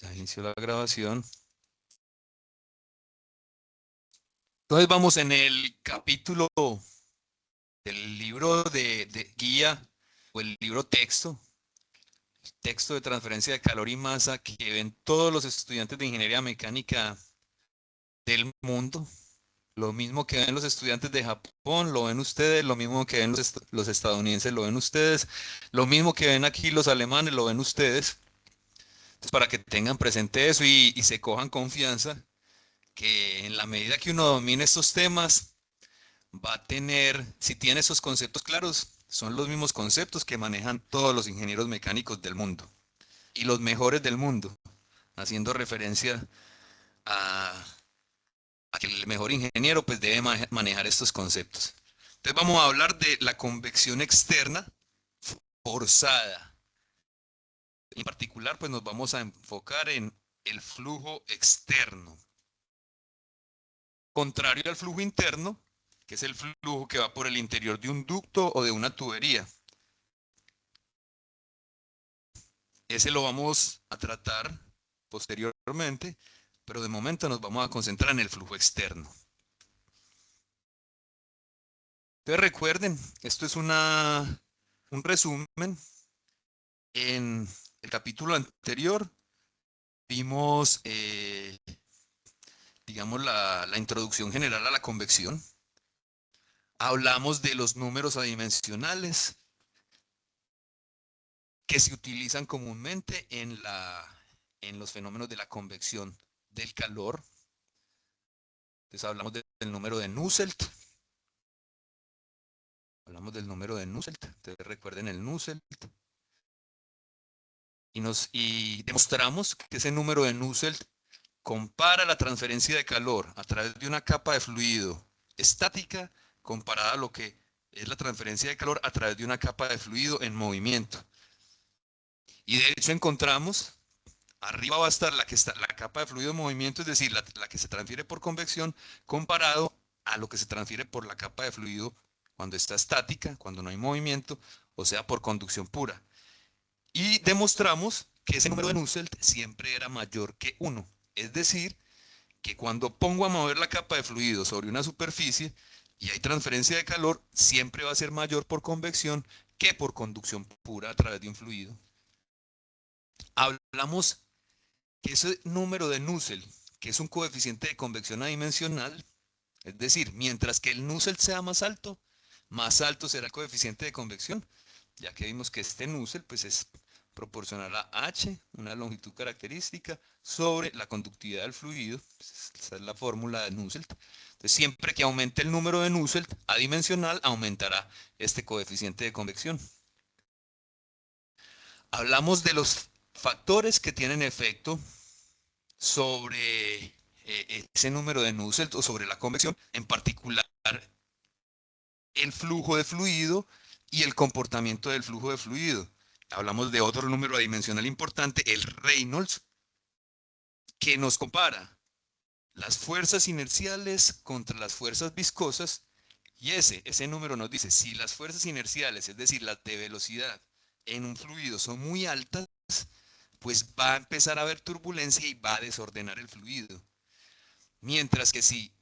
Ya inició la grabación. Entonces vamos en el capítulo del libro de guía o el libro texto de transferencia de calor y masa que ven todos los estudiantes de ingeniería mecánica del mundo. Lo mismo que ven los estudiantes de Japón, lo ven ustedes, lo mismo que ven los estadounidenses, lo ven ustedes, lo mismo que ven aquí los alemanes, lo ven ustedes. Entonces, para que tengan presente eso y se cojan confianza, que en la medida que uno domine estos temas, va a tener, si tiene esos conceptos claros, son los mismos conceptos que manejan todos los ingenieros mecánicos del mundo y los mejores del mundo, haciendo referencia a, a que el mejor ingeniero pues debe manejar estos conceptos. Entonces vamos a hablar de la convección externa forzada. En particular pues nos vamos a enfocar en el flujo externo. Contrario al flujo interno, que es el flujo que va por el interior de un ducto o de una tubería. Ese lo vamos a tratar posteriormente, pero de momento nos vamos a concentrar en el flujo externo. Entonces recuerden, esto es un resumen. En el capítulo anterior vimos, digamos, la introducción general a la convección. Hablamos de los números adimensionales que se utilizan comúnmente en los fenómenos de la convección del calor. Entonces hablamos del número de Nusselt. Hablamos del número de Nusselt. Entonces recuerden el Nusselt. Y demostramos que ese número de Nusselt compara la transferencia de calor a través de una capa de fluido estática comparada a lo que es la transferencia de calor a través de una capa de fluido en movimiento. Y de hecho encontramos, arriba va a estar la capa de fluido en movimiento, es decir, la que se transfiere por convección, comparado a lo que se transfiere por la capa de fluido cuando está estática, cuando no hay movimiento, o sea, por conducción pura. Y demostramos que ese número de Nusselt siempre era mayor que 1. Es decir, que cuando pongo a mover la capa de fluido sobre una superficie y hay transferencia de calor, siempre va a ser mayor por convección que por conducción pura a través de un fluido. Hablamos que ese número de Nusselt, que es un coeficiente de convección adimensional, es decir, mientras que el Nusselt sea más alto será el coeficiente de convección, ya que vimos que este Nusselt pues es proporcional a H, una longitud característica, sobre la conductividad del fluido. Esa es la fórmula de Nusselt. Entonces, siempre que aumente el número de Nusselt adimensional, aumentará este coeficiente de convección. Hablamos de los factores que tienen efecto sobre ese número de Nusselt o sobre la convección, en particular el flujo de fluido y el comportamiento del flujo de fluido. Hablamos de otro número adimensional importante, el Reynolds, que nos compara las fuerzas inerciales contra las fuerzas viscosas, y ese número nos dice si las fuerzas inerciales, es decir, las de velocidad en un fluido son muy altas, pues va a empezar a haber turbulencia y va a desordenar el fluido. Mientras que si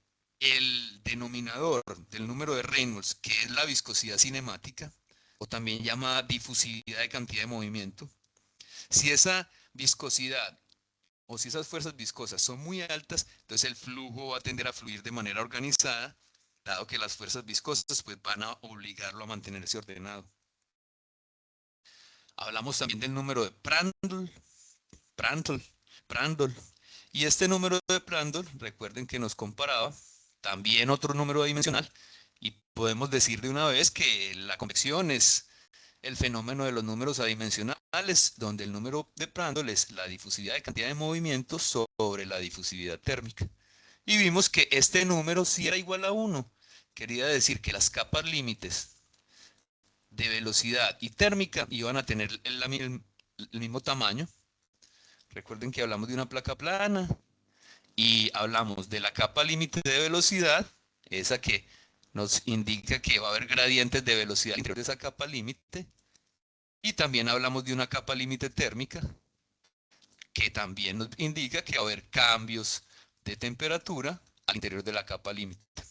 el denominador del número de Reynolds, que es la viscosidad cinemática, o también llamada difusividad de cantidad de movimiento, si esa viscosidad o si esas fuerzas viscosas son muy altas, entonces el flujo va a tender a fluir de manera organizada, dado que las fuerzas viscosas pues, van a obligarlo a mantenerse ordenado. Hablamos también del número de Prandtl. Y este número de Prandtl, recuerden que nos comparaba también otro número dimensional, y podemos decir de una vez que la convección es el fenómeno de los números adimensionales, donde el número de Prandtl es la difusividad de cantidad de movimiento sobre la difusividad térmica. Y vimos que este número sí era igual a 1. Quería decir que las capas límites de velocidad y térmica iban a tener el mismo tamaño. Recuerden que hablamos de una placa plana y hablamos de la capa límite de velocidad, esa que nos indica que va a haber gradientes de velocidad al interior de esa capa límite. Y también hablamos de una capa límite térmica, que también nos indica que va a haber cambios de temperatura al interior de la capa límite.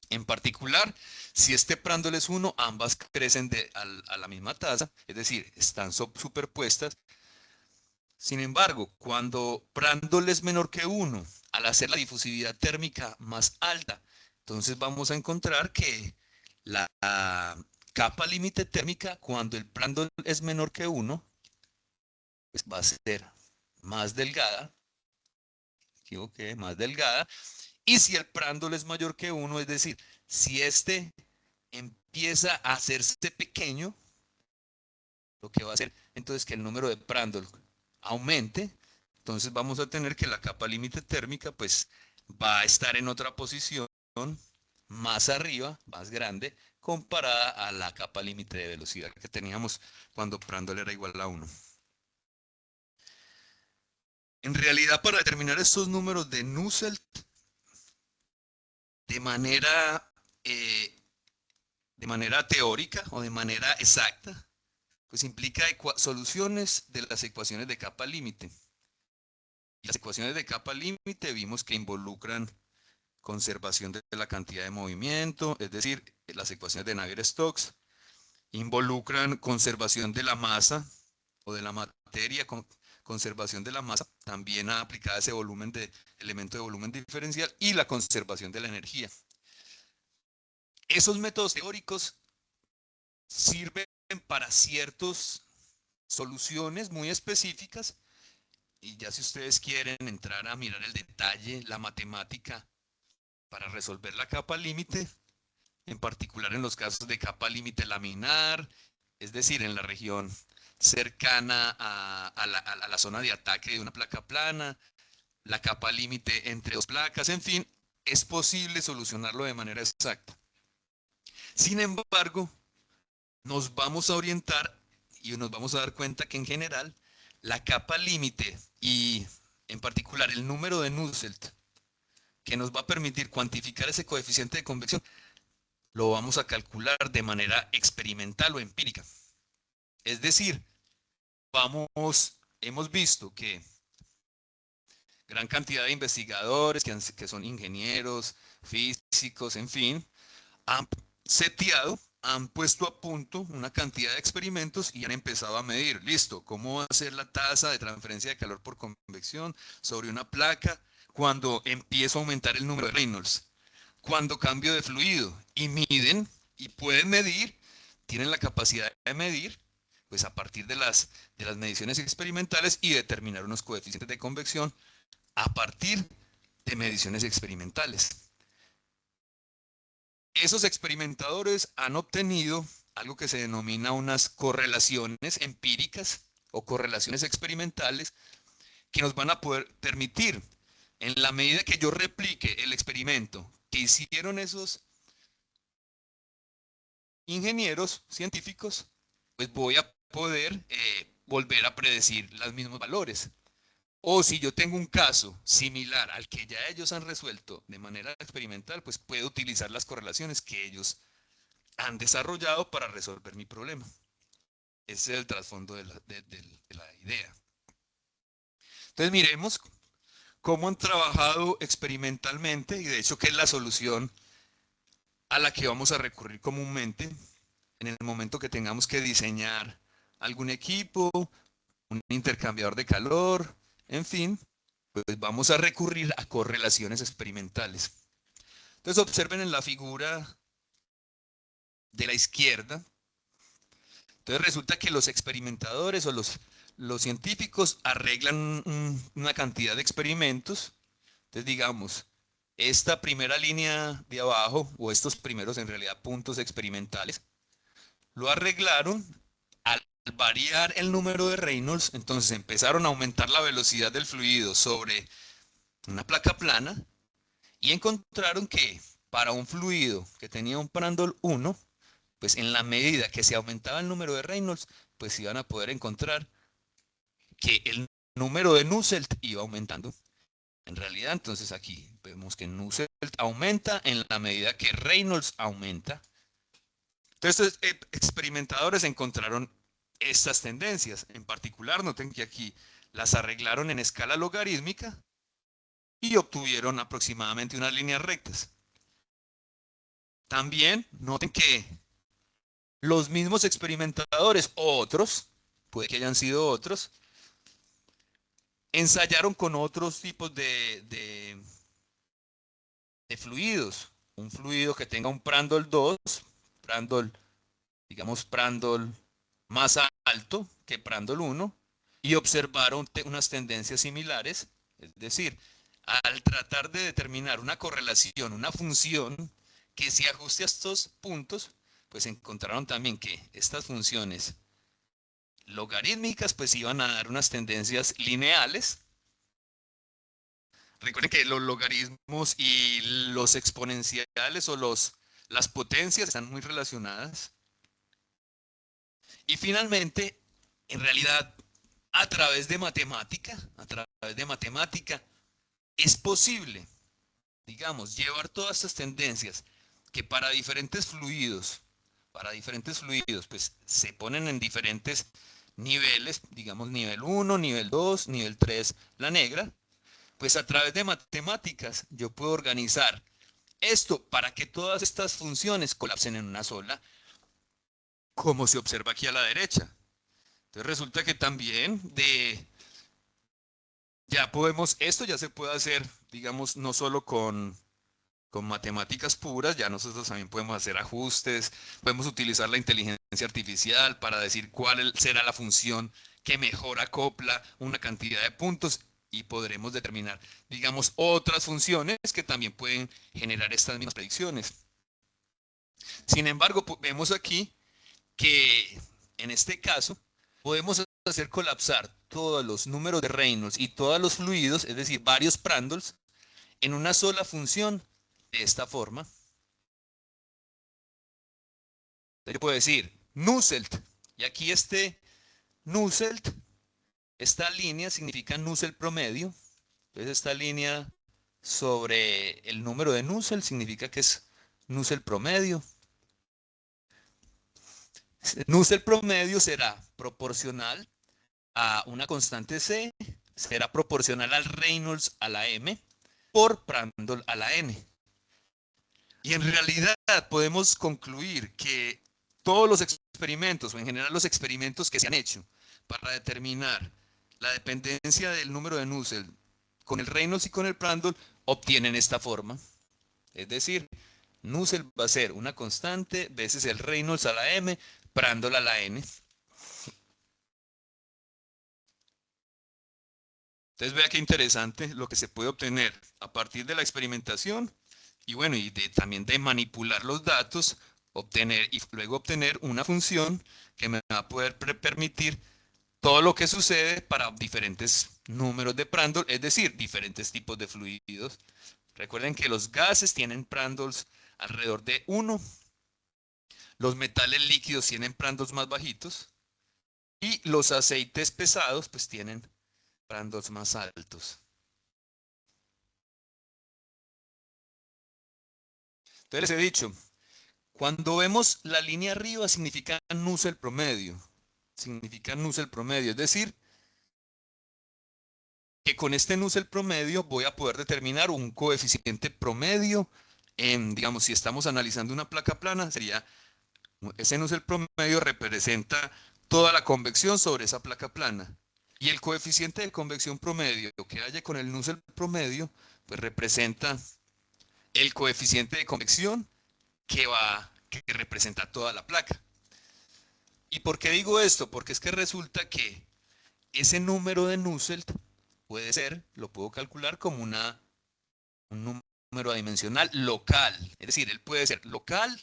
En particular, si este Prandtl es 1, ambas crecen a la misma tasa, es decir, están superpuestas. Sin embargo, cuando Prandtl es menor que 1, al hacer la difusividad térmica más alta, entonces vamos a encontrar que la capa límite térmica, cuando el Prandtl es menor que 1, pues va a ser más delgada, más delgada, y si el Prandtl es mayor que 1, es decir, si este empieza a hacerse pequeño, lo que va a hacer entonces que el número de Prandtl aumente, entonces vamos a tener que la capa límite térmica pues va a estar en otra posición más arriba, más grande, comparada a la capa límite de velocidad que teníamos cuando Prandtl era igual a 1. En realidad, para determinar estos números de Nusselt de manera teórica o de manera exacta, pues implica soluciones de las ecuaciones de capa límite. Y las ecuaciones de capa límite vimos que involucran conservación de la cantidad de movimiento, es decir, las ecuaciones de Navier-Stokes, involucran conservación de la masa o de la materia, conservación de la masa, también aplicada a ese volumen de elemento de volumen diferencial, y la conservación de la energía. Esos métodos teóricos sirven para ciertas soluciones muy específicas, y ya si ustedes quieren entrar a mirar el detalle, la matemática, para resolver la capa límite, en particular en los casos de capa límite laminar, es decir, en la región cercana a la zona de ataque de una placa plana, la capa límite entre dos placas, en fin, es posible solucionarlo de manera exacta. Sin embargo, nos vamos a orientar y nos vamos a dar cuenta que en general la capa límite y en particular el número de Nusselt que nos va a permitir cuantificar ese coeficiente de convección lo vamos a calcular de manera experimental o empírica. Es decir, hemos visto que gran cantidad de investigadores que son ingenieros, físicos, en fin, han seteado, han puesto a punto una cantidad de experimentos y han empezado a medir, listo, cómo va a ser la tasa de transferencia de calor por convección sobre una placa cuando empieza a aumentar el número de Reynolds, cuando cambio de fluido, y miden y pueden medir, tienen la capacidad de medir, pues a partir de las mediciones experimentales y determinar unos coeficientes de convección a partir de mediciones experimentales. Esos experimentadores han obtenido algo que se denomina unas correlaciones empíricas o correlaciones experimentales que nos van a poder permitir, en la medida que yo replique el experimento que hicieron esos ingenieros científicos, pues voy a poder volver a predecir los mismos valores. O si yo tengo un caso similar al que ya ellos han resuelto de manera experimental, pues puedo utilizar las correlaciones que ellos han desarrollado para resolver mi problema. Ese es el trasfondo de la idea. Entonces miremos cómo han trabajado experimentalmente y de hecho qué es la solución a la que vamos a recurrir comúnmente en el momento que tengamos que diseñar algún equipo, un intercambiador de calor, en fin, pues vamos a recurrir a correlaciones experimentales. Entonces observen en la figura de la izquierda. Entonces resulta que los experimentadores o los científicos arreglan una cantidad de experimentos. Entonces digamos, esta primera línea de abajo, o estos primeros en realidad puntos experimentales, lo arreglaron al variar el número de Reynolds. Entonces empezaron a aumentar la velocidad del fluido sobre una placa plana y encontraron que para un fluido que tenía un Prandtl 1, pues en la medida que se aumentaba el número de Reynolds, pues iban a poder encontrar que el número de Nusselt iba aumentando. En realidad, entonces aquí vemos que Nusselt aumenta en la medida que Reynolds aumenta. Entonces, experimentadores encontraron estas tendencias. En particular, noten que aquí las arreglaron en escala logarítmica y obtuvieron aproximadamente unas líneas rectas. También noten que los mismos experimentadores, otros, puede que hayan sido otros, ensayaron con otros tipos de fluidos. Un fluido que tenga un Prandtl 2, Prandtl, digamos Prandtl más alto que Prandtl 1, y observaron unas tendencias similares. Es decir, al tratar de determinar una correlación, una función que se ajuste a estos puntos, pues encontraron también que estas funciones logarítmicas pues iban a dar unas tendencias lineales. Recuerden que los logaritmos y los exponenciales o las potencias están muy relacionadas. Y finalmente, en realidad, a través de matemática, es posible, digamos, llevar todas estas tendencias que para diferentes fluidos, pues se ponen en diferentes niveles, digamos nivel 1, nivel 2, nivel 3, la negra, pues a través de matemáticas yo puedo organizar esto para que todas estas funciones colapsen en una sola, como se observa aquí a la derecha. Entonces resulta que también ya podemos, esto ya se puede hacer, digamos, no solo con matemáticas puras, ya nosotros también podemos hacer ajustes, podemos utilizar la inteligencia artificial para decir cuál será la función que mejor acopla una cantidad de puntos y podremos determinar, digamos, otras funciones que también pueden generar estas mismas predicciones. Sin embargo, vemos aquí que en este caso podemos hacer colapsar todos los números de Reynolds y todos los fluidos, es decir, varios Prandtls, en una sola función de esta forma. Yo puedo decir Nusselt, y aquí este Nusselt, esta línea significa Nusselt promedio. Entonces esta línea sobre el número de Nusselt significa que es Nusselt promedio. Nusselt promedio será proporcional a una constante C, será proporcional al Reynolds a la M por Prandtl a la N. Y en realidad podemos concluir que todos los experimentos, o en general los experimentos que se han hecho para determinar la dependencia del número de Nusselt con el Reynolds y con el Prandtl, obtienen esta forma. Es decir, Nusselt va a ser una constante veces el Reynolds a la M, Prandtl a la N. Entonces vea qué interesante lo que se puede obtener a partir de la experimentación y bueno, y también de manipular los datos, obtener y luego obtener una función que me va a poder permitir todo lo que sucede para diferentes números de Prandtl, es decir, diferentes tipos de fluidos. Recuerden que los gases tienen Prandtls alrededor de 1, los metales líquidos tienen Prandtls más bajitos y los aceites pesados pues tienen Prandtls más altos. Entonces les he dicho, cuando vemos la línea arriba significa Nusselt promedio. Significa Nusselt promedio. Es decir, que con este Nusselt promedio voy a poder determinar un coeficiente promedio. Digamos, si estamos analizando una placa plana, sería ese Nusselt promedio representa toda la convección sobre esa placa plana. Y el coeficiente de convección promedio que haya con el Nusselt promedio, pues representa el coeficiente de convección que representa toda la placa. ¿Y por qué digo esto? Porque es que resulta que ese número de Nusselt puede ser, lo puedo calcular como un número adimensional local. Es decir, él puede ser local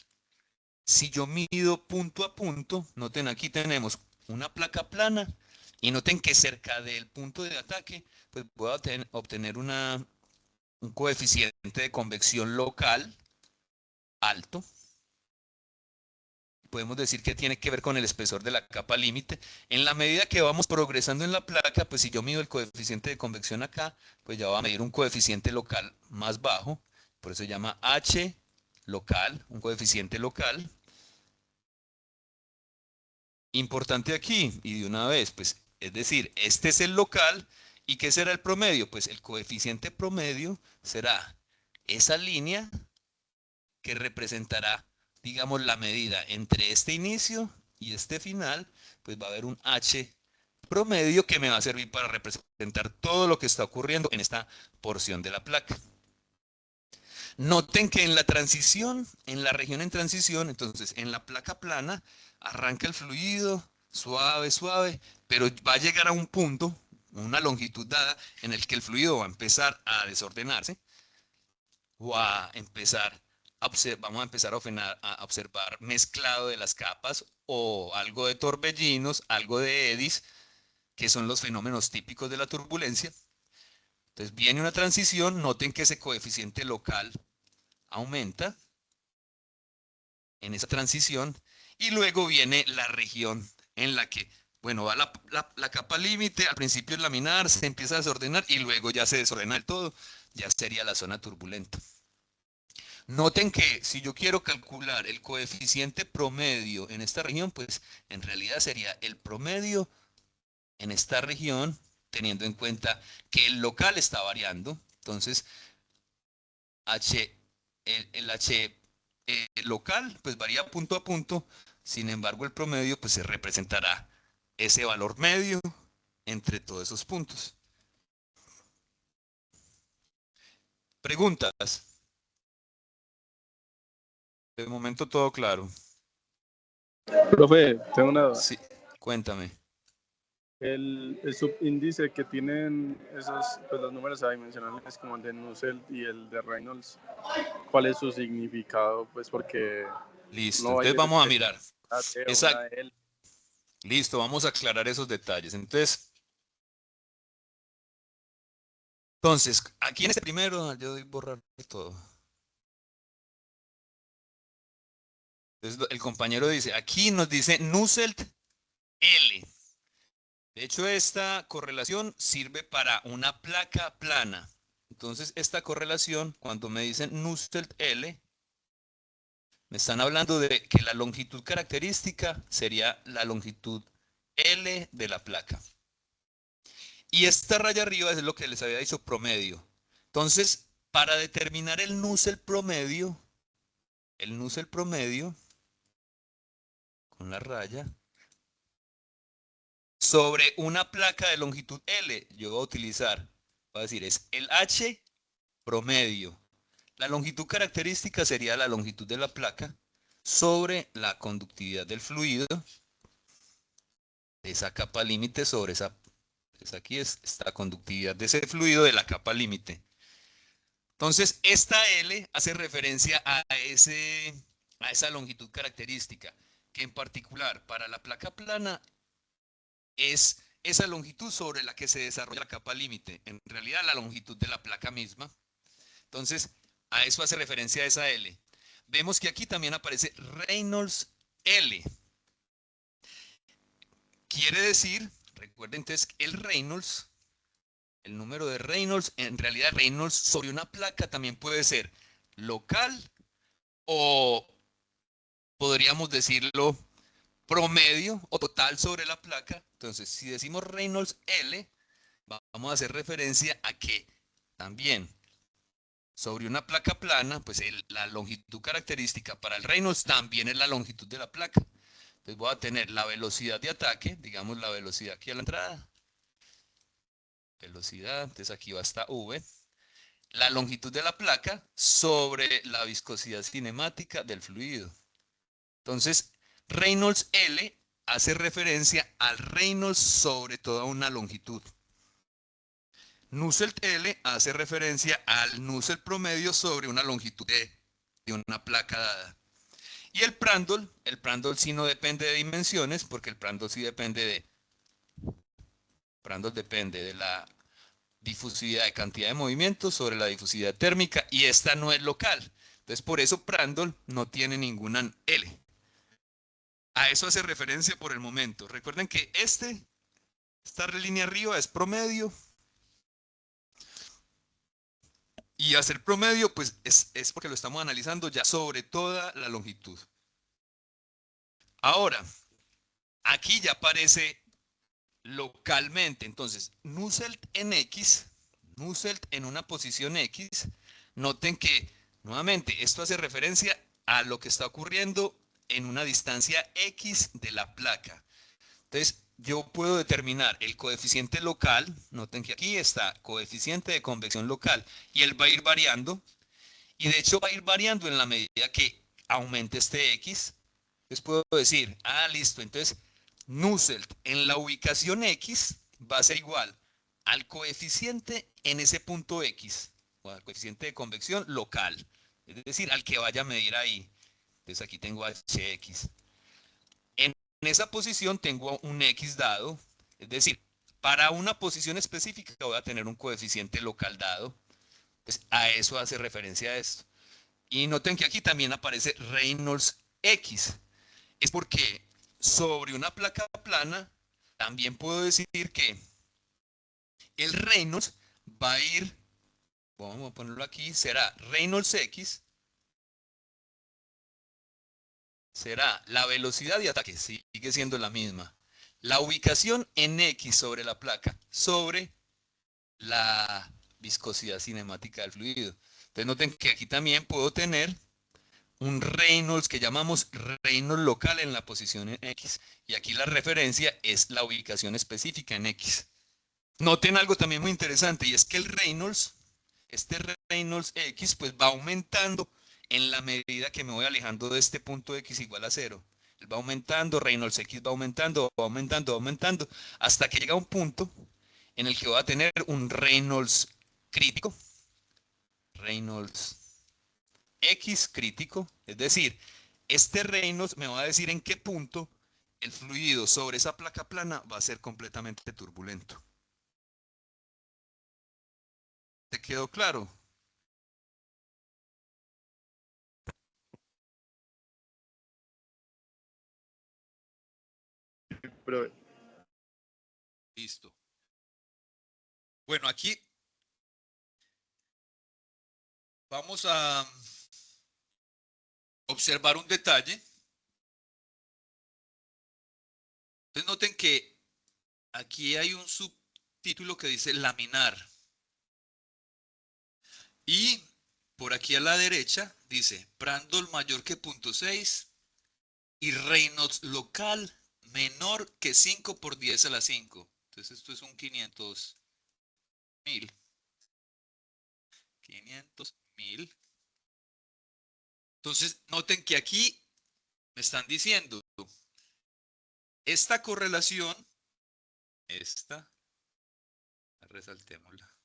si yo mido punto a punto. Noten, aquí tenemos una placa plana y noten que cerca del punto de ataque, pues voy a obtener un coeficiente de convección local alto. Podemos decir que tiene que ver con el espesor de la capa límite. En la medida que vamos progresando en la placa, pues si yo mido el coeficiente de convección acá, pues ya va a medir un coeficiente local más bajo. Por eso se llama H local, un coeficiente local. Importante aquí, y de una vez, pues Es decir, este es el local. ¿Y qué será el promedio? Pues el coeficiente promedio será esa línea que representará, digamos, la medida entre este inicio y este final. Pues va a haber un h promedio que me va a servir para representar todo lo que está ocurriendo en esta porción de la placa. Noten que en la transición, en la región en transición, entonces en la placa plana, arranca el fluido, suave, suave, pero va a llegar a un punto, una longitud dada, en el que el fluido va a empezar a desordenarse, o a empezar vamos a empezar a observar mezclado de las capas, o algo de torbellinos, algo de eddies, que son los fenómenos típicos de la turbulencia. Entonces viene una transición, noten que ese coeficiente local aumenta en esa transición, y luego viene la región en la que, bueno, va la capa límite, al principio es laminar, se empieza a desordenar y luego ya se desordena del todo, ya sería la zona turbulenta. Noten que si yo quiero calcular el coeficiente promedio en esta región, pues en realidad sería el promedio en esta región, teniendo en cuenta que el local está variando. Entonces, el H local pues varía punto a punto, sin embargo el promedio pues se representará ese valor medio entre todos esos puntos. Preguntas. De momento todo claro. Profe, tengo una duda. Sí, cuéntame. El subíndice que tienen esos, pues los números adimensionales como el de Nusselt y el de Reynolds, ¿cuál es su significado? Pues porque Listo, no hay entonces veces vamos a que mirar. una T o Exacto. una L. Listo, vamos a aclarar esos detalles. Entonces, aquí en este primero, yo doy borrar todo. Entonces, el compañero dice, aquí nos dice Nusselt L. De hecho, esta correlación sirve para una placa plana. Entonces, esta correlación, cuando me dicen Nusselt L, me están hablando de que la longitud característica sería la longitud L de la placa. Y esta raya arriba es lo que les había dicho, promedio. Entonces, para determinar el Nusselt promedio, con la raya, sobre una placa de longitud L, yo voy a utilizar, voy a decir, es el H promedio. La longitud característica sería la longitud de la placa sobre la conductividad del fluido, esa capa límite sobre esa, pues aquí es esta conductividad de ese fluido de la capa límite. Entonces, esta L hace referencia a esa longitud característica, que en particular para la placa plana es esa longitud sobre la que se desarrolla la capa límite, en realidad la longitud de la placa misma. Entonces, a eso hace referencia esa L. Vemos que aquí también aparece Reynolds L. Quiere decir, recuerden entonces, el Reynolds, el número de Reynolds, en realidad Reynolds sobre una placa también puede ser local o podríamos decirlo promedio o total sobre la placa. Entonces, si decimos Reynolds L, vamos a hacer referencia a que también sobre una placa plana, pues la longitud característica para el Reynolds también es la longitud de la placa. Entonces voy a tener la velocidad de ataque, digamos la velocidad aquí a la entrada. Velocidad, entonces aquí va hasta V. La longitud de la placa sobre la viscosidad cinemática del fluido. Entonces, Reynolds L hace referencia al Reynolds sobre toda una longitud. Nusselt L hace referencia al Nusselt promedio sobre una longitud de una placa dada. Y el Prandtl sí no depende de dimensiones, porque el Prandtl sí depende de la difusividad de cantidad de movimientos sobre la difusividad térmica, y esta no es local. Entonces, por eso Prandtl no tiene ninguna L. A eso hace referencia por el momento. Recuerden que esta línea arriba es promedio, y hacer promedio pues es porque lo estamos analizando ya sobre toda la longitud. Ahora, aquí ya aparece localmente. Entonces, Nusselt en X, Nusselt en una posición X, noten que, nuevamente, esto hace referencia a lo que está ocurriendo en una distancia X de la placa. Entonces, yo puedo determinar el coeficiente local, noten que aquí está coeficiente de convección local, y él va a ir variando, y de hecho va a ir variando en la medida que aumente este X. Entonces puedo decir, listo, entonces Nusselt en la ubicación X va a ser igual al coeficiente en ese punto X, o al coeficiente de convección local, es decir, al que vaya a medir ahí. Entonces aquí tengo HX. En esa posición tengo un X dado, es decir, para una posición específica voy a tener un coeficiente local dado. Entonces, a eso hace referencia a esto. Y noten que aquí también aparece Reynolds X. Es porque sobre una placa plana también puedo decir que el Reynolds va a ir, vamos a ponerlo aquí, será Reynolds X, será la velocidad de ataque, sigue siendo la misma. La ubicación en X sobre la placa, sobre la viscosidad cinemática del fluido. Entonces noten que aquí también puedo tener un Reynolds que llamamos Reynolds local en la posición en X. Y aquí la referencia es la ubicación específica en X. Noten algo también muy interesante y es que el Reynolds, este Reynolds X, pues va aumentando en la medida que me voy alejando de este punto X igual a 0. Él va aumentando, Reynolds X va aumentando, va aumentando, va aumentando, hasta que llega un punto en el que voy a tener un Reynolds crítico, Reynolds X crítico, es decir, este Reynolds me va a decir en qué punto el fluido sobre esa placa plana va a ser completamente turbulento. ¿Te quedó claro? Pero Listo. Bueno, aquí vamos a observar un detalle. Entonces noten que aquí hay un subtítulo que dice laminar. Y por aquí a la derecha dice Prandtl mayor que 0.6 y Reynolds local menor que 5 por 10 a la 5. Entonces esto es un 500.000. 500.000. Entonces noten que aquí me están diciendo esta correlación, esta, resaltémosla,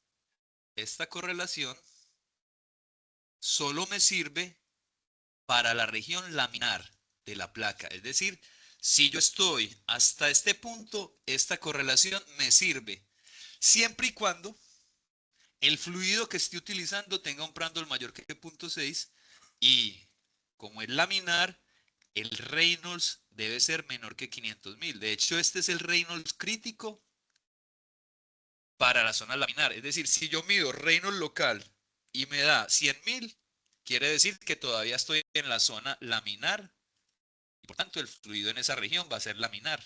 esta correlación solo me sirve para la región laminar de la placa. Es decir, si yo estoy hasta este punto, esta correlación me sirve siempre y cuando el fluido que esté utilizando tenga un Prandtl mayor que 0.6 y como es laminar, el Reynolds debe ser menor que 500.000. De hecho, este es el Reynolds crítico para la zona laminar. Es decir, si yo mido Reynolds local y me da 100.000, quiere decir que todavía estoy en la zona laminar y por tanto el fluido en esa región va a ser laminar.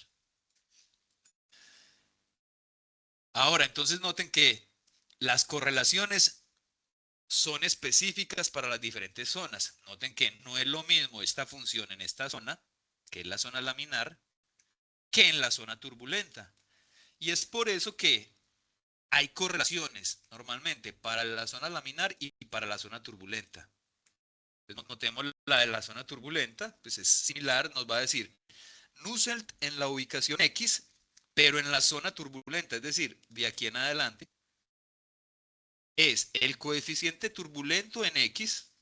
Ahora, entonces noten que las correlaciones son específicas para las diferentes zonas. Noten que no es lo mismo esta función en esta zona, que es la zona laminar, que en la zona turbulenta. Y es por eso que hay correlaciones normalmente para la zona laminar y para la zona turbulenta. Entonces, notemos la de la zona turbulenta, pues es similar, nos va a decir Nusselt en la ubicación X, pero en la zona turbulenta, es decir, de aquí en adelante, es el coeficiente turbulento en X,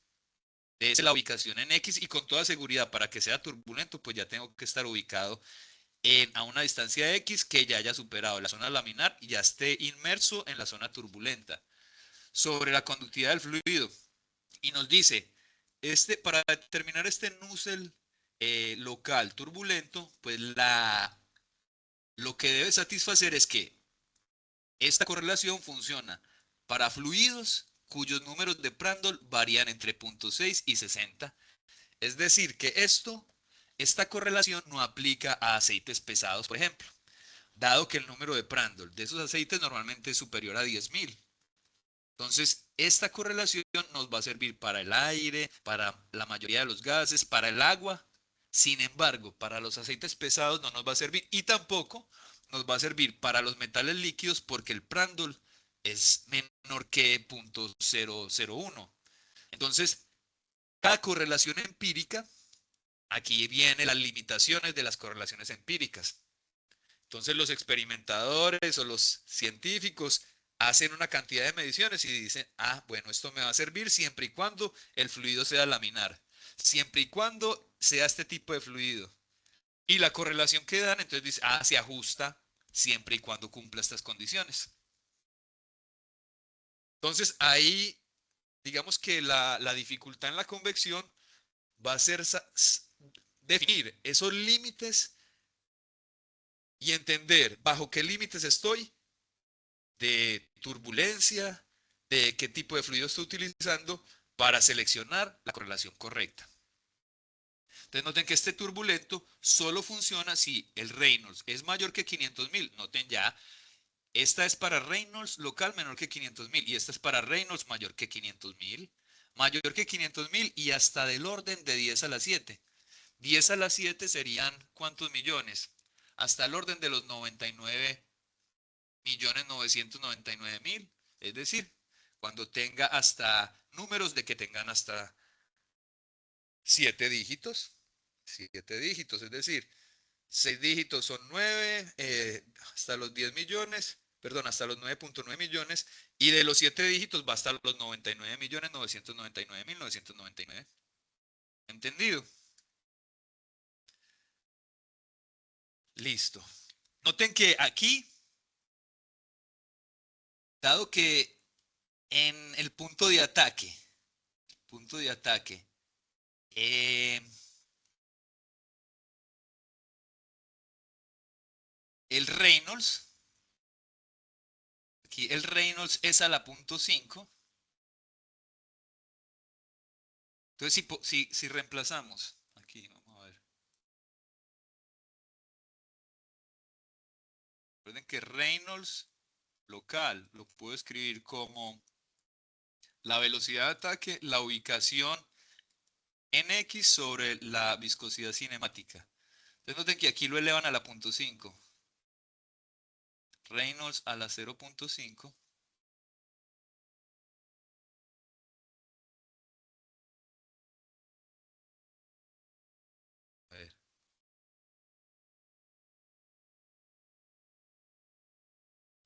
es la ubicación en X, y con toda seguridad, para que sea turbulento, pues ya tengo que estar ubicado a una distancia X que ya haya superado la zona laminar y ya esté inmerso en la zona turbulenta. Sobre la conductividad del fluido, y nos dice, para determinar este Nusselt local turbulento, pues lo que debe satisfacer es que esta correlación funciona para fluidos cuyos números de Prandtl varían entre 0.6 y 60. Es decir, que esta correlación no aplica a aceites pesados, por ejemplo. dado que el número de Prandtl de esos aceites normalmente es superior a 10.000. Entonces, esta correlación nos va a servir para el aire, para la mayoría de los gases, para el agua. Sin embargo, para los aceites pesados no nos va a servir y tampoco nos va a servir para los metales líquidos porque el Prandtl es menor que 0.001. Entonces, cada correlación empírica, aquí vienen las limitaciones de las correlaciones empíricas. Entonces los experimentadores o los científicos hacen una cantidad de mediciones y dicen, ah, bueno, esto me va a servir siempre y cuando el fluido sea laminar, siempre y cuando sea este tipo de fluido. Y la correlación que dan, entonces dice, ah, se ajusta siempre y cuando cumpla estas condiciones. Entonces ahí, digamos que la dificultad en la convección va a ser definir esos límites y entender bajo qué límites estoy de turbulencia, de qué tipo de fluido estoy utilizando para seleccionar la correlación correcta. Entonces noten que este turbulento solo funciona si el Reynolds es mayor que 500.000. Noten ya, esta es para Reynolds local menor que 500.000 y esta es para Reynolds mayor que 500.000. Mayor que 500.000 y hasta del orden de 10 a la 7. 10 a la 7 serían ¿cuántos millones? Hasta el orden de los 99.999.000. Es decir, cuando tenga hasta números de que tengan hasta 7 dígitos. 7 dígitos, es decir, 6 dígitos son 9, hasta los 10 millones, perdón, hasta los 9.9 millones, y de los 7 dígitos va hasta los 99.999.999. ¿Entendido? Listo. Noten que aquí, dado que en el punto de ataque, eh, el Reynolds, aquí el Reynolds es a la punto 5. Entonces, si reemplazamos, aquí vamos a ver. Recuerden que Reynolds local lo puedo escribir como la velocidad de ataque, la ubicación en X sobre la viscosidad cinemática. Entonces noten que aquí lo elevan a la punto 5. Reynolds a la 0.5. A ver.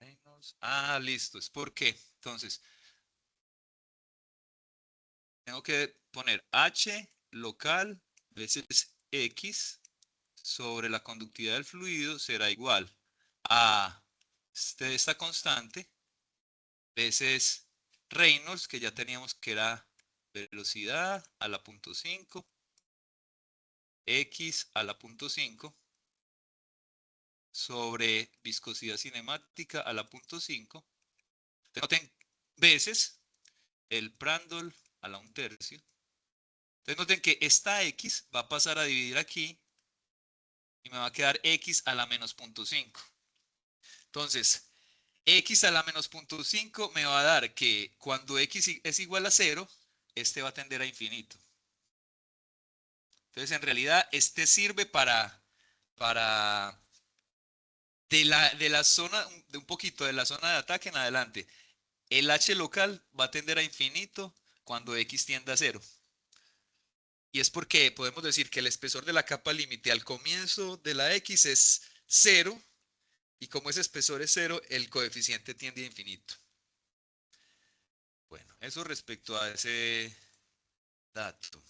Reynolds. Ah, listo. ¿Es por qué? Entonces, tengo que poner H local veces X sobre la conductividad del fluido será igual a esta constante veces Reynolds, que ya teníamos que era velocidad a la punto 5, X a la punto 5, sobre viscosidad cinemática a la punto 5. Noten veces el Prandtl a la 1/3. Entonces noten que esta X va a pasar a dividir aquí y me va a quedar X a la menos punto 5. Entonces, X a la menos punto 5 me va a dar que cuando X es igual a 0, este va a tender a infinito. Entonces, en realidad, este sirve para de la zona, de un poquito de la zona de ataque en adelante. El H local va a tender a infinito cuando X tiende a 0. Y es porque podemos decir que el espesor de la capa límite al comienzo de la X es 0. Y como ese espesor es 0, el coeficiente tiende a infinito. Bueno, eso respecto a ese dato.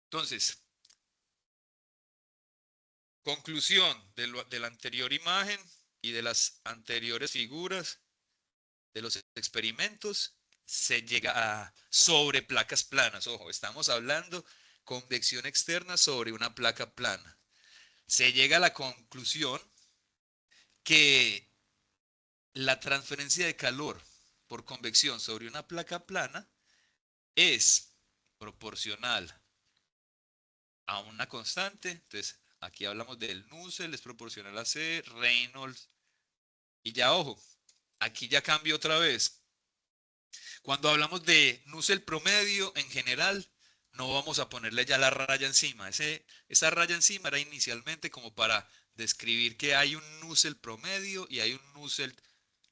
Entonces, conclusión de la anterior imagen y de las anteriores figuras de los experimentos, se llega a sobre placas planas. Ojo, estamos hablando convección externa sobre una placa plana. Se llega a la conclusión que la transferencia de calor por convección sobre una placa plana es proporcional a una constante, entonces Aquí hablamos del Nusselt, es proporcional a C, Reynolds. Y ya, ojo, aquí ya cambio otra vez. Cuando hablamos de Nusselt promedio, en general, no vamos a ponerle ya la raya encima. Esa raya encima era inicialmente como para describir que hay un Nusselt promedio y hay un Nusselt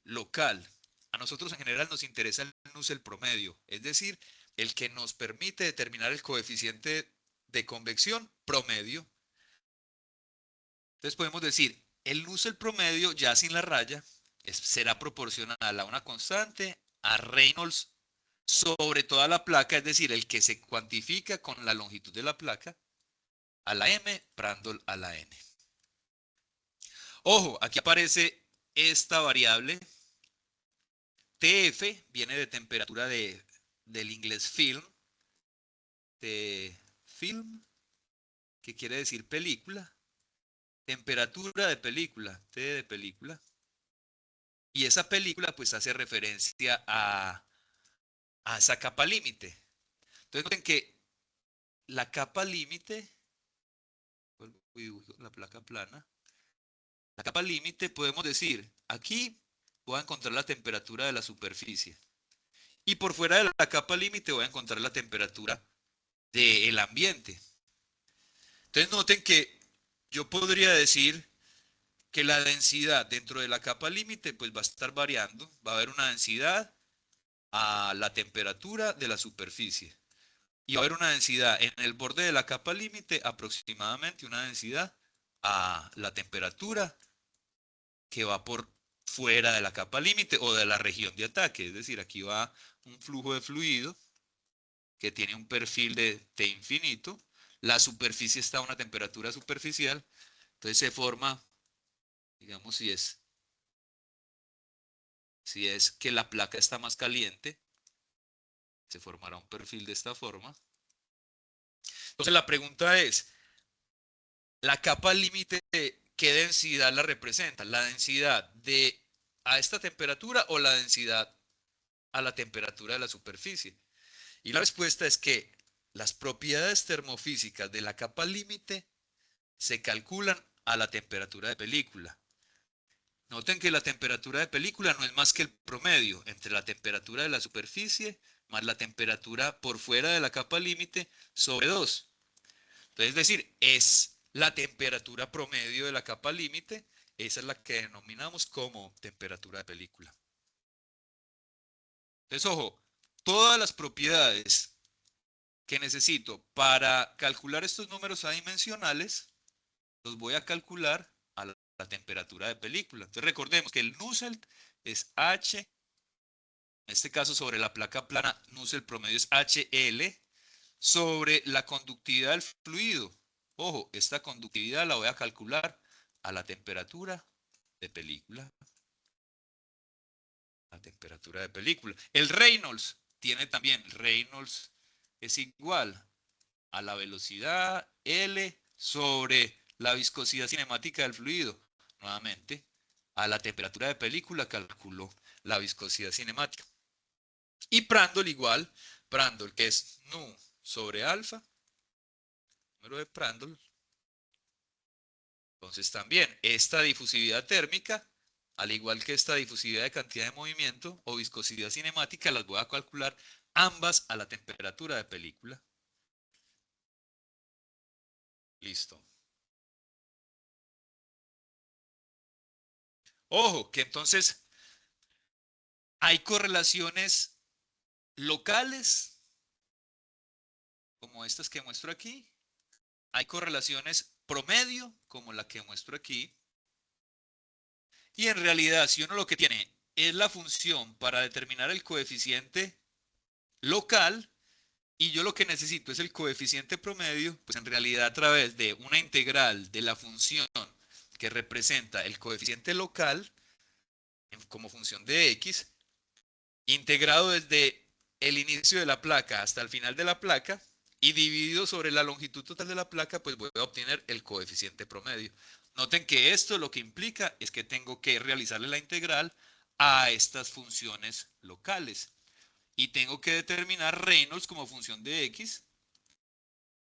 local. A nosotros en general nos interesa el Nusselt promedio, es decir, el que nos permite determinar el coeficiente de convección promedio. Entonces podemos decir, el Nusselt promedio, ya sin la raya, será proporcional a una constante, a Reynolds sobre toda la placa, es decir, el que se cuantifica con la longitud de la placa, a la M, Prandtl a la N. Ojo, aquí aparece esta variable. TF viene de temperatura del inglés film, de film, que quiere decir película, temperatura de película, T de película, y esa película pues hace referencia a esa capa límite. Entonces noten que la capa límite, vuelvo y dibujo la placa plana, la capa límite podemos decir, aquí voy a encontrar la temperatura de la superficie, y por fuera de la capa límite voy a encontrar la temperatura del ambiente. Entonces noten que yo podría decir que la densidad dentro de la capa límite pues va a estar variando, va a haber una densidad a la temperatura de la superficie y va a haber una densidad en el borde de la capa límite, aproximadamente una densidad a la temperatura que va por fuera de la capa límite o de la región de ataque, es decir, aquí va un flujo de fluido que tiene un perfil de T infinito, la superficie está a una temperatura superficial, entonces se forma, digamos, si es que la placa está más caliente, se formará un perfil de esta forma. Entonces la pregunta es, ¿la capa límite qué densidad la representa? ¿La densidad a esta temperatura o la densidad a la temperatura de la superficie? Y la respuesta es que las propiedades termofísicas de la capa límite se calculan a la temperatura de película. Noten que la temperatura de película no es más que el promedio entre la temperatura de la superficie más la temperatura por fuera de la capa límite sobre 2. Entonces, es decir, es la temperatura promedio de la capa límite, esa es la que denominamos como temperatura de película. Entonces, ojo, todas las propiedades que necesito para calcular estos números adimensionales, los voy a calcular a la temperatura de película. Entonces recordemos que el Nusselt es H, en este caso sobre la placa plana, Nusselt promedio es HL, sobre la conductividad del fluido. Ojo, esta conductividad la voy a calcular a la temperatura de película. La temperatura de película. El Reynolds tiene también, Reynolds es igual a la velocidad L sobre la viscosidad cinemática del fluido. Nuevamente, a la temperatura de película calculo la viscosidad cinemática. Y Prandtl igual, Prandtl que es nu sobre alfa, número de Prandtl. Entonces también esta difusividad térmica, al igual que esta difusividad de cantidad de movimiento o viscosidad cinemática, las voy a calcular ambas a la temperatura de película. Listo. Ojo, que entonces hay correlaciones locales, como estas que muestro aquí. Hay correlaciones promedio, como la que muestro aquí. Y en realidad, si uno lo que tiene es la función para determinar el coeficiente local, y yo lo que necesito es el coeficiente promedio, pues en realidad a través de una integral de la función que representa el coeficiente local como función de x, integrado desde el inicio de la placa hasta el final de la placa y dividido sobre la longitud total de la placa, pues voy a obtener el coeficiente promedio. Noten que esto lo que implica es que tengo que realizarle la integral a estas funciones locales. Y tengo que determinar Reynolds como función de x.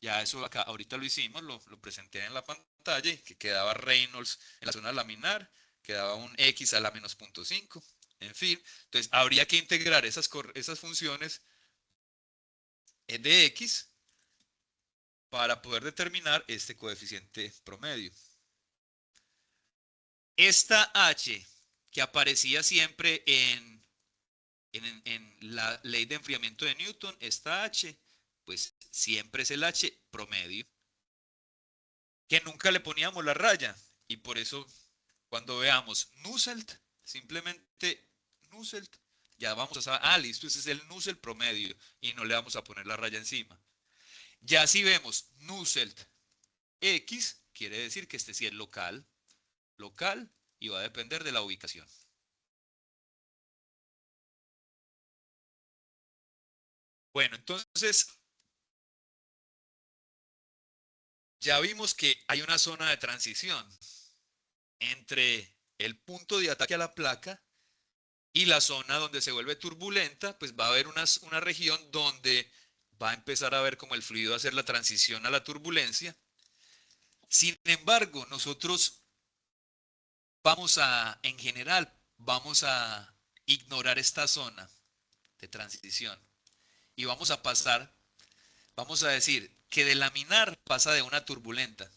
Ya eso acá, ahorita lo hicimos, lo presenté en la pantalla. talle, que quedaba Reynolds en la zona laminar, quedaba un X a la menos 0.5, en fin. Entonces, habría que integrar esas funciones de X para poder determinar este coeficiente promedio. Esta H que aparecía siempre en la ley de enfriamiento de Newton, esta H, pues siempre es el H promedio, que nunca le poníamos la raya, y por eso cuando veamos Nusselt, simplemente Nusselt, ya vamos a saber, listo, ese es el Nusselt promedio, y no le vamos a poner la raya encima. Ya si vemos Nusselt X, quiere decir que este sí es local, y va a depender de la ubicación. Bueno, entonces ya vimos que hay una zona de transición entre el punto de ataque a la placa y la zona donde se vuelve turbulenta, pues va a haber una región donde va a empezar a ver como el fluido hacer la transición a la turbulencia. Sin embargo, nosotros en general, vamos a ignorar esta zona de transición y vamos a pasar, vamos a decir que de laminar pasa de una turbulenta.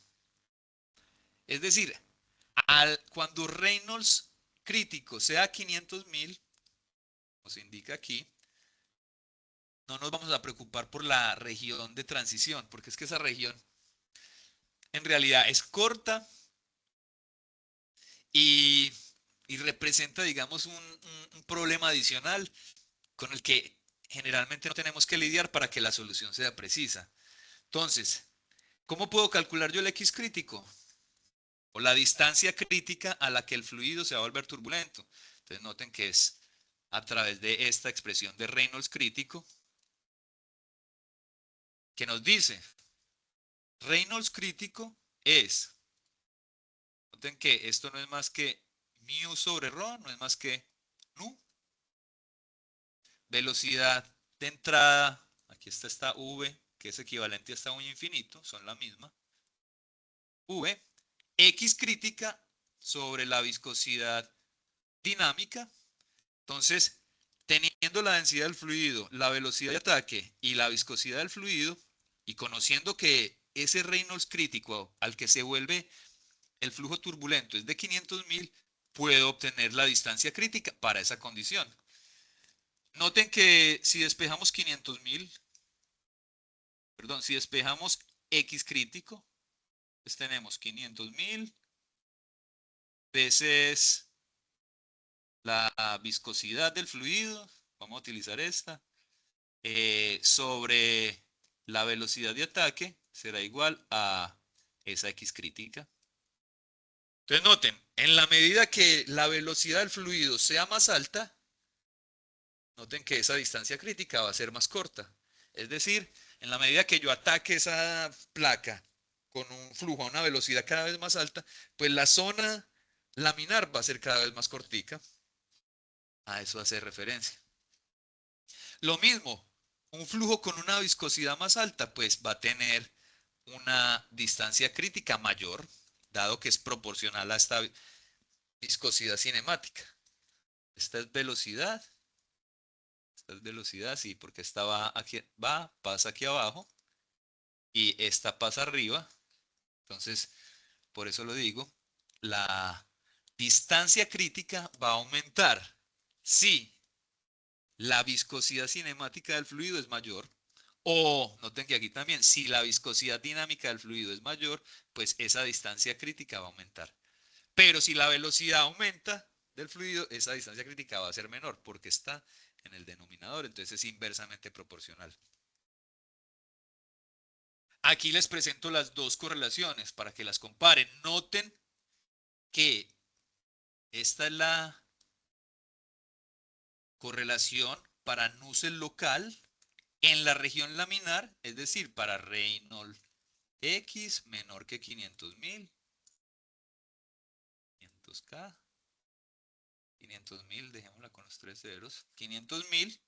Es decir, cuando Reynolds crítico sea 500.000, nos indica aquí, no nos vamos a preocupar por la región de transición, porque es que esa región en realidad es corta y, y representa, digamos, un problema adicional con el que generalmente no tenemos que lidiar para que la solución sea precisa. Entonces, ¿cómo puedo calcular yo el X crítico? O la distancia crítica a la que el fluido se va a volver turbulento. Entonces, noten que es a través de esta expresión de Reynolds crítico, que nos dice, Reynolds crítico es, noten que esto no es más que mu sobre rho, no es más que nu, velocidad de entrada, aquí está esta v, que es equivalente a esta u infinito, son la misma, v, X crítica sobre la viscosidad dinámica. Entonces, teniendo la densidad del fluido, la velocidad de ataque y la viscosidad del fluido, y conociendo que ese Reynolds crítico al que se vuelve el flujo turbulento es de 500.000, puedo obtener la distancia crítica para esa condición. Noten que si despejamos 500.000, perdón, si despejamos X crítico, pues tenemos 500.000 veces la viscosidad del fluido, vamos a utilizar esta, sobre la velocidad de ataque será igual a esa X crítica. Entonces noten, en la medida que la velocidad del fluido sea más alta, noten que esa distancia crítica va a ser más corta. Es decir, en la medida que yo ataque esa placa con un flujo a una velocidad cada vez más alta, pues la zona laminar va a ser cada vez más cortica. A eso hace referencia. Lo mismo, un flujo con una viscosidad más alta, pues va a tener una distancia crítica mayor, dado que es proporcional a esta viscosidad cinemática. Esta es velocidad, sí, porque esta pasa aquí abajo y esta pasa arriba. Entonces, por eso lo digo, la distancia crítica va a aumentar si la viscosidad cinemática del fluido es mayor. O, noten que aquí también, si la viscosidad dinámica del fluido es mayor, pues esa distancia crítica va a aumentar. Pero si la velocidad aumenta del fluido, esa distancia crítica va a ser menor porque está en el denominador, entonces es inversamente proporcional. Aquí les presento las dos correlaciones para que las comparen. Noten que esta es la correlación para Nusselt local en la región laminar, es decir, para Reynolds X menor que 500.000, 500K, 500.000, dejémosla con los tres ceros, 500.000,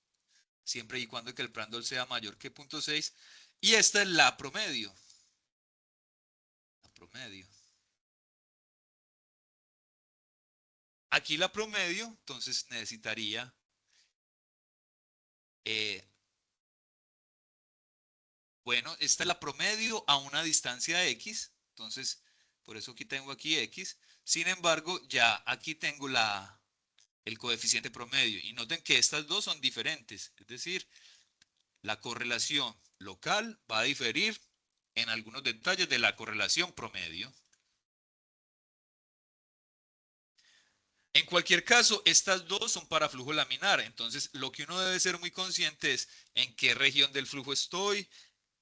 siempre y cuando que el Prandtl sea mayor que 0.6, y esta es la promedio. La promedio. aquí la promedio, entonces necesitaría bueno, esta es la promedio a una distancia X, entonces por eso aquí tengo aquí X. Sin embargo, ya aquí tengo el coeficiente promedio y noten que estas dos son diferentes, es decir, la correlación local va a diferir en algunos detalles de la correlación promedio. En cualquier caso, estas dos son para flujo laminar, entonces lo que uno debe ser muy consciente es en qué región del flujo estoy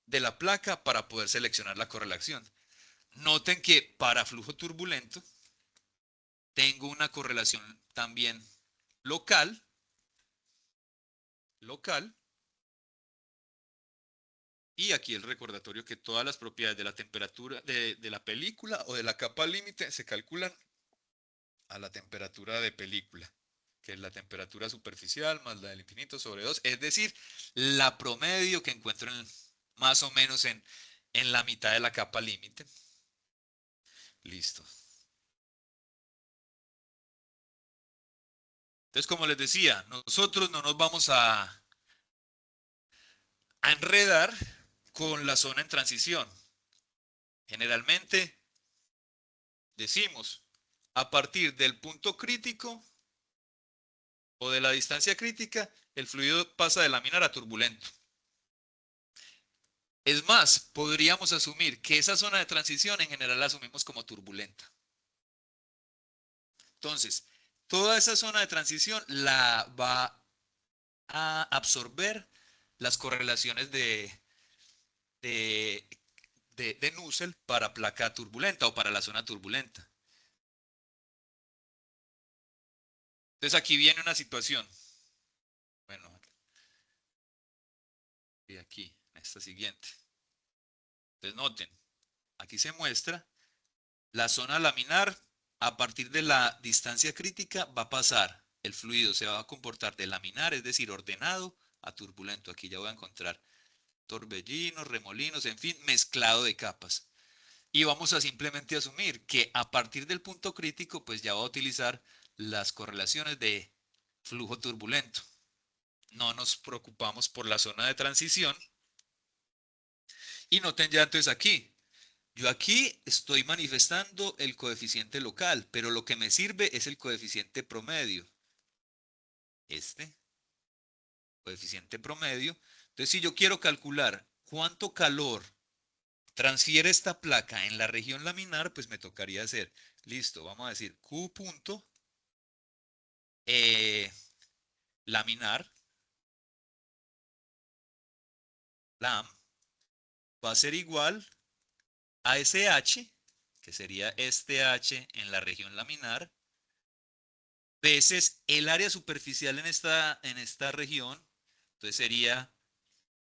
de la placa para poder seleccionar la correlación. Noten que para flujo turbulento tengo una correlación también local, y aquí el recordatorio que todas las propiedades de la temperatura de la película o de la capa límite se calculan a la temperatura de película, que es la temperatura superficial más la del infinito sobre 2, es decir, la promedio que encuentro más o menos en la mitad de la capa límite. Listo. Entonces, como les decía, nosotros no nos vamos a enredar con la zona en transición. Generalmente decimos, a partir del punto crítico o de la distancia crítica, el fluido pasa de laminar a turbulento. Es más, podríamos asumir que esa zona de transición en general la asumimos como turbulenta. Entonces, toda esa zona de transición la va a absorber las correlaciones de, de Nusselt para placa turbulenta o para la zona turbulenta. Entonces aquí viene una situación. Bueno, y aquí, en esta siguiente. Entonces noten, aquí se muestra la zona laminar. A partir de la distancia crítica va a pasar, el fluido se va a comportar de laminar, es decir, ordenado, a turbulento. Aquí ya voy a encontrar torbellinos, remolinos, en fin, mezclado de capas. Y vamos a simplemente asumir que a partir del punto crítico, pues ya va a utilizar las correlaciones de flujo turbulento. No nos preocupamos por la zona de transición. Y noten ya entonces aquí, yo aquí estoy manifestando el coeficiente local, pero lo que me sirve es el coeficiente promedio. Este, coeficiente promedio. Entonces, si yo quiero calcular cuánto calor transfiere esta placa en la región laminar, pues me tocaría hacer, listo, vamos a decir Q punto laminar, lam, va a ser igual a SH, que sería este H en la región laminar, veces el área superficial en esta región, entonces sería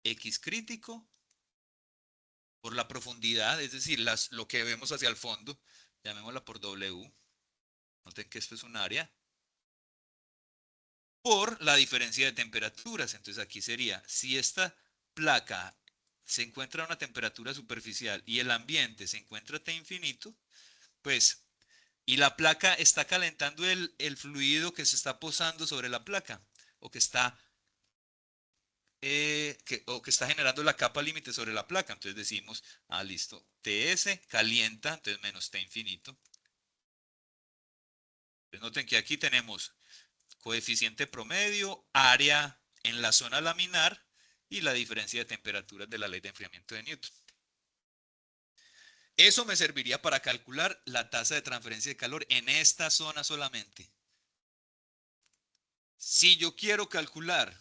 X crítico por la profundidad, es decir, lo que vemos hacia el fondo, llamémosla por W, noten que esto es un área, por la diferencia de temperaturas. Entonces aquí sería, si esta placa se encuentra a una temperatura superficial y el ambiente se encuentra a T infinito, pues, y la placa está calentando el fluido que se está posando sobre la placa, o que está o que está generando la capa límite sobre la placa. Entonces decimos, ah, listo, TS calienta, entonces menos T infinito. Entonces noten que aquí tenemos coeficiente promedio, área en la zona laminar y la diferencia de temperaturas de la ley de enfriamiento de Newton. Eso me serviría para calcular la tasa de transferencia de calor en esta zona solamente. Si yo quiero calcular,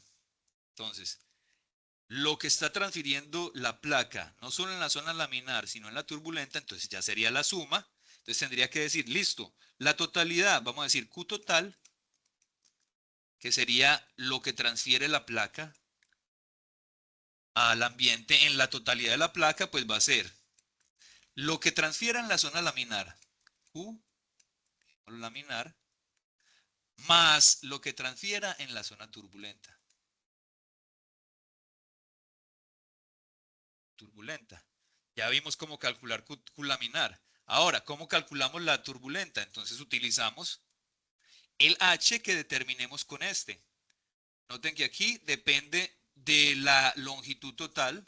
entonces, lo que está transfiriendo la placa, no solo en la zona laminar, sino en la turbulenta, entonces ya sería la suma. Entonces tendría que decir, listo, la totalidad, vamos a decir Q total, que sería lo que transfiere la placa al ambiente en la totalidad de la placa, pues va a ser lo que transfiera en la zona laminar, Q laminar, más lo que transfiera en la zona turbulenta. Ya vimos cómo calcular Q laminar. Ahora, ¿cómo calculamos la turbulenta? Entonces utilizamos el H que determinemos con este. Noten que aquí depende de la longitud total.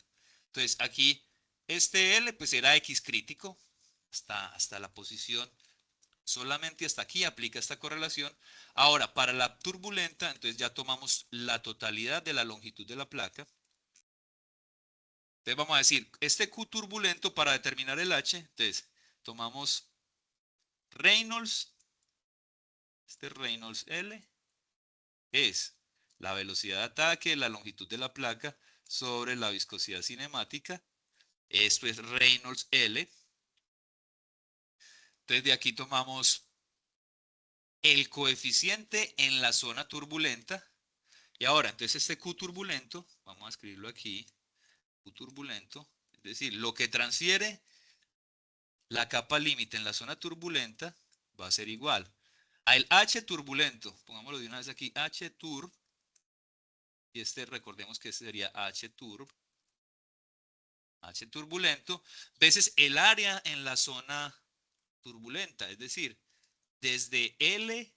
Entonces aquí este L pues era X crítico hasta la posición. Solamente hasta aquí aplica esta correlación. Ahora, para la turbulenta, entonces ya tomamos la totalidad de la longitud de la placa. Entonces vamos a decir, este Q turbulento para determinar el H, entonces tomamos Reynolds, este Reynolds L es la velocidad de ataque, la longitud de la placa sobre la viscosidad cinemática. Esto es Reynolds L. Entonces de aquí tomamos el coeficiente en la zona turbulenta. Y ahora, entonces este Q turbulento, vamos a escribirlo aquí, Q turbulento, es decir, lo que transfiere la capa límite en la zona turbulenta va a ser igual a el H turbulento, pongámoslo de una vez aquí, H turb, y este recordemos que este sería H turb, H turbulento, veces el área en la zona turbulenta, es decir, desde L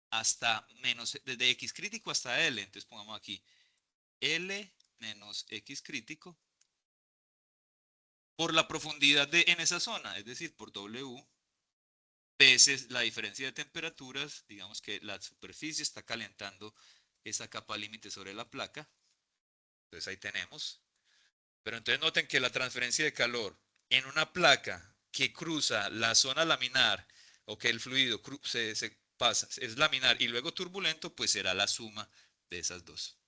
hasta menos, desde X crítico hasta L, entonces pongamos aquí L menos X crítico, por la profundidad en esa zona, es decir, por W, veces la diferencia de temperaturas, digamos que la superficie está calentando esa capa límite sobre la placa, entonces ahí tenemos. Pero entonces noten que la transferencia de calor en una placa que cruza la zona laminar o que el fluido se pasa, es laminar y luego turbulento, pues será la suma de esas dos.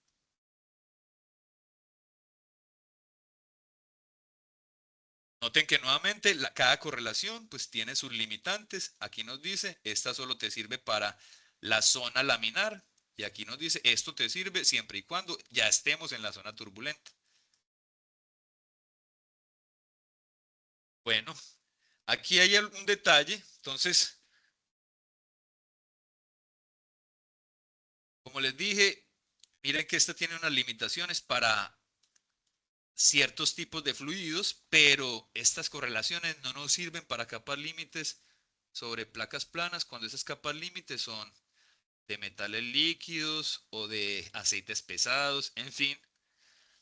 Noten que nuevamente cada correlación pues tiene sus limitantes. Aquí nos dice, esta solo te sirve para la zona laminar. Y aquí nos dice, esto te sirve siempre y cuando ya estemos en la zona turbulenta. Bueno, aquí hay un detalle. Entonces, como les dije, miren que esta tiene unas limitaciones para ciertos tipos de fluidos, pero estas correlaciones no nos sirven para capas límites sobre placas planas cuando esas capas límites son de metales líquidos o de aceites pesados, en fin.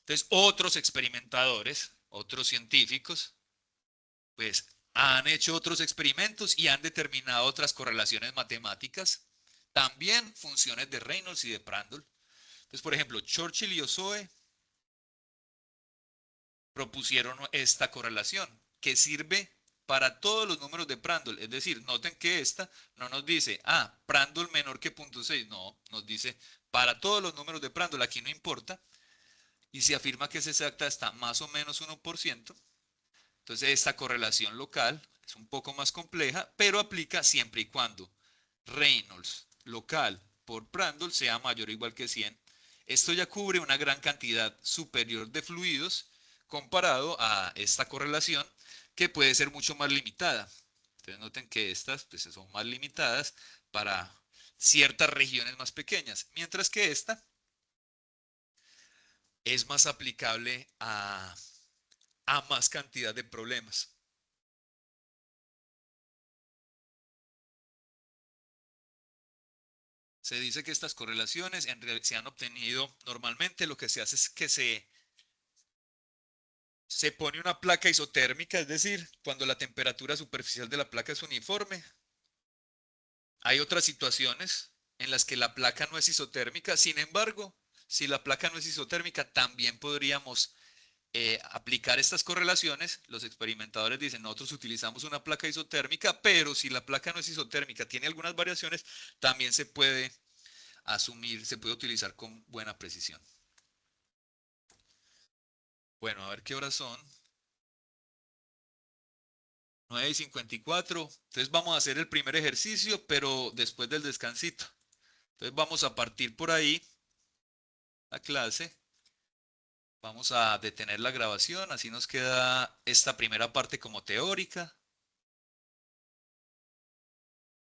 Entonces, otros experimentadores, otros científicos, pues han hecho otros experimentos y han determinado otras correlaciones matemáticas, también funciones de Reynolds y de Prandtl. Entonces, por ejemplo, Churchill y Osoe propusieron esta correlación que sirve para todos los números de Prandtl. Es decir, noten que esta no nos dice, Prandtl menor que 0.6. No, nos dice para todos los números de Prandtl. Aquí no importa. Y se afirma que es exacta hasta más o menos 1%. Entonces, esta correlación local es un poco más compleja, pero aplica siempre y cuando Reynolds local por Prandtl sea mayor o igual que 100. Esto ya cubre una gran cantidad superior de fluidos comparado a esta correlación que puede ser mucho más limitada. Entonces noten que estas pues, son más limitadas para ciertas regiones más pequeñas, mientras que esta es más aplicable a más cantidad de problemas. Se dice que estas correlaciones se han obtenido normalmente, lo que se hace es que se pone una placa isotérmica, es decir, cuando la temperatura superficial de la placa es uniforme. Hay otras situaciones en las que la placa no es isotérmica, sin embargo, si la placa no es isotérmica, también podríamos aplicar estas correlaciones. Los experimentadores dicen, nosotros utilizamos una placa isotérmica, pero si la placa no es isotérmica, tiene algunas variaciones, también se puede asumir, se puede utilizar con buena precisión. Bueno, a ver qué horas son. 9:54. Entonces vamos a hacer el primer ejercicio, pero después del descansito. Entonces vamos a partir por ahí la clase. Vamos a detener la grabación, así nos queda esta primera parte como teórica.